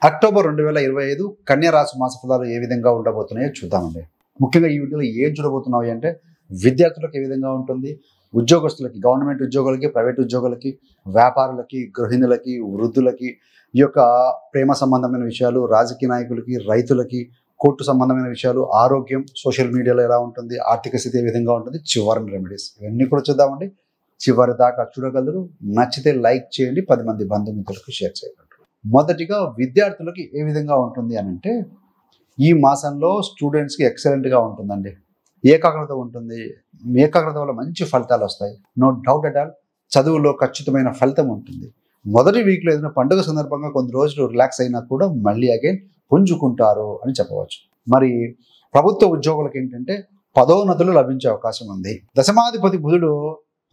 October 2025 కన్యా రాశి మాస ఫలాలు ఏ విధంగా ఉండబోతున్నాయో చూద్దామండి. ముఖ్యంగా ఈ వీడియోలో ఏం చూడబోతున్నాయి అంటే విద్యార్థులకు ఏ విధంగా ఉంటుంది, ఉద్యోగస్తులకి, గవర్నమెంట్ ఉద్యోగులకి, ప్రైవేట్ ఉద్యోగులకి, వ్యాపారులకి, గృహిణులకి, వృద్ధులకి, ఈ యొక్క ప్రేమ సంబంధమైన విషయాలు, రాజకీయ నాయకులకి, రైతులకి, కోర్టు సంబంధమైన విషయాలు, ఆరోగ్యం, సోషల్ మీడియాలో ఎలా ఉంటుంది, ఆర్థిక స్థితి ఏ విధంగా ఉంటుంది, చివరి రెమెడీస్ ఇవన్నీ కూడా చూద్దామండి. చివరి దాకా చూడగలరు. నచ్చితే లైక్ చేయండి, 10 మంది బంధుమిత్రులకు షేర్ చేయగలరు. మొదటిగా విద్యార్థులకి ఏ విధంగా ఉంటుంది అని అంటే ఈ మాసంలో స్టూడెంట్స్కి ఎక్సలెంట్గా ఉంటుందండి. ఏకాగ్రత ఉంటుంది. ఏకాగ్రత వల్ల మంచి ఫలితాలు వస్తాయి. No doubt at all. చదువులో ఖచ్చితమైన ఫలితం ఉంటుంది. మొదటి వీక్లో ఏదైనా పండుగ సందర్భంగా కొన్ని రోజులు రిలాక్స్ అయినా కూడా మళ్ళీ అగైన్ పుంజుకుంటారు అని చెప్పవచ్చు. మరి ప్రభుత్వ ఉద్యోగులకు ఏంటంటే పదోన్నతులు లభించే అవకాశం ఉంది. దశమాధిపతి బుధుడు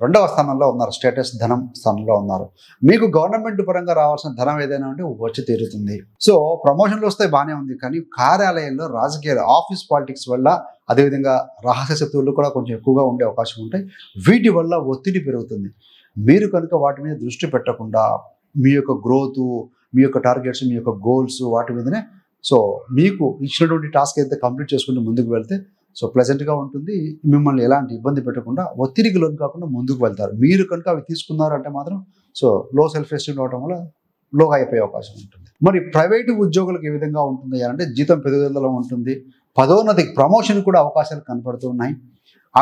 2వ స్థానంలో ఉన్నారు. స్టేటస్ ధనం స్థానంలో ఉన్నారు. మీకు గవర్నమెంట్ పరంగా రావాల్సిన ధనం ఏదైనా ఉంటే వచ్చి తీరుతుంది. సో ప్రమోషన్లు వస్తే బాగానే ఉంది, కానీ కార్యాలయంలో రాజకీయ ఆఫీస్ పాలిటిక్స్ వల్ల, అదేవిధంగా రహస్య శత్రువులు కూడా కొంచెం ఎక్కువగా ఉండే అవకాశం ఉంటాయి. వీటి వల్ల ఒత్తిడి పెరుగుతుంది. మీరు కనుక వాటి మీద దృష్టి పెట్టకుండా మీ యొక్క గ్రోత్, మీ యొక్క టార్గెట్స్, మీ యొక్క గోల్స్ వాటి మీదనే సో మీకు ఇచ్చినటువంటి టాస్క్ అయితే కంప్లీట్ చేసుకుంటూ ముందుకు వెళ్తే సో ప్లెజెంట్గా ఉంటుంది. మిమ్మల్ని ఎలాంటి ఇబ్బంది పెట్టకుండా, ఒత్తిడికి లోను కాకుండా ముందుకు వెళ్తారు. మీరు కనుక అవి తీసుకున్నారు అంటే మాత్రం సో లో సెల్ఫ్ ఎస్టీమ్ అవడం వల్ల లోగా అయిపోయే అవకాశం ఉంటుంది. మరి ప్రైవేటు ఉద్యోగులకు ఏ విధంగా ఉంటుంది అంటే జీతం పెరుగుదల ఉంటుంది. పదోన్నతి, ప్రమోషన్ కూడా అవకాశాలు కనపడుతూ ఉన్నాయి.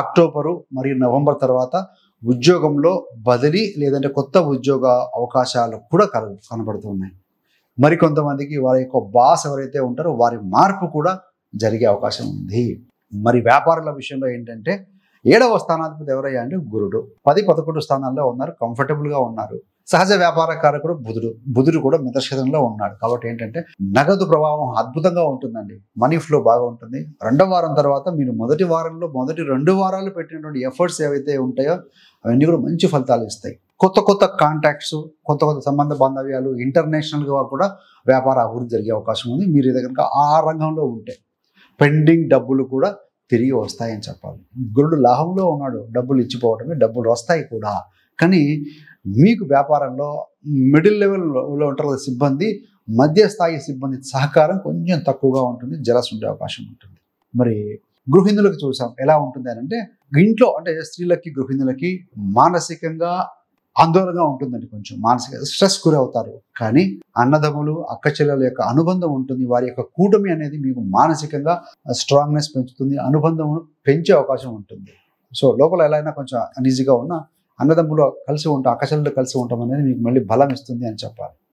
అక్టోబరు మరియు నవంబర్ తర్వాత ఉద్యోగంలో బదిలీ లేదంటే కొత్త ఉద్యోగ అవకాశాలు కూడా కనబడుతూ ఉన్నాయి. మరికొంతమందికి వారి యొక్క బాస్ ఎవరైతే ఉంటారో వారి మార్పు కూడా జరిగే అవకాశం ఉంది. మరి వ్యాపారుల విషయంలో ఏంటంటే 7వ స్థానాధిపతి ఎవరయ్యా అంటే గురుడు. 10, 11 స్థానాల్లో ఉన్నారు. కంఫర్టబుల్గా ఉన్నారు. సహజ వ్యాపార కారకుడు బుధుడు కూడా మిత్రక్షేత్రంలో ఉన్నాడు. కాబట్టి ఏంటంటే నగదు ప్రభావం అద్భుతంగా ఉంటుందండి. మనీ ఫ్లో బాగా ఉంటుంది. 2వ వారం తర్వాత మీరు మొదటి వారంలో మొదటి 2 వారాలు పెట్టినటువంటి ఎఫర్ట్స్ ఏవైతే ఉంటాయో అవన్నీ కూడా మంచి ఫలితాలు ఇస్తాయి. కొత్త కొత్త కాంటాక్ట్స్, కొత్త కొత్త సంబంధ బాంధవ్యాలు, ఇంటర్నేషనల్గా కూడా వ్యాపార అభివృద్ధి జరిగే అవకాశం ఉంది. మీరు ఏదైనా కనుక ఆ రంగంలో ఉంటే పెండింగ్ డబ్బులు కూడా తిరిగి వస్తాయని చెప్పాలి. గురుడు లాభంలో ఉన్నాడు. డబ్బులు ఇచ్చిపోవడమే, డబ్బులు వస్తాయి కూడా. కానీ మీకు వ్యాపారంలో మిడిల్ లెవెల్లో ఉంటారు కదా సిబ్బంది, మధ్యస్థాయి సిబ్బంది సహకారం కొంచెం తక్కువగా ఉంటుంది. జలస్ ఉండే అవకాశం ఉంటుంది. మరి గృహిణులకు చూసాం ఎలా ఉంటుంది అని అంటే ఇంట్లో అంటే స్త్రీలకి, గృహిణులకి మానసికంగా ఆందోళనగా ఉంటుందండి. కొంచెం మానసిక స్ట్రెస్ గురవుతారు. కానీ అన్నదమ్ములు, అక్క చెల్లెల యొక్క అనుబంధం ఉంటుంది. వారి యొక్క కూటమి అనేది మీకు మానసికంగా స్ట్రాంగ్నెస్ పెంచుతుంది. అనుబంధం పెంచే అవకాశం ఉంటుంది. సో లోపల ఎలా అయినా కొంచెం అనీజీగా ఉన్న అన్నదమ్ములు కలిసి ఉంటాం, అక్క చెల్లెలు కలిసి ఉంటాం అనేది మీకు మళ్ళీ బలం ఇస్తుంది అని చెప్పాలి.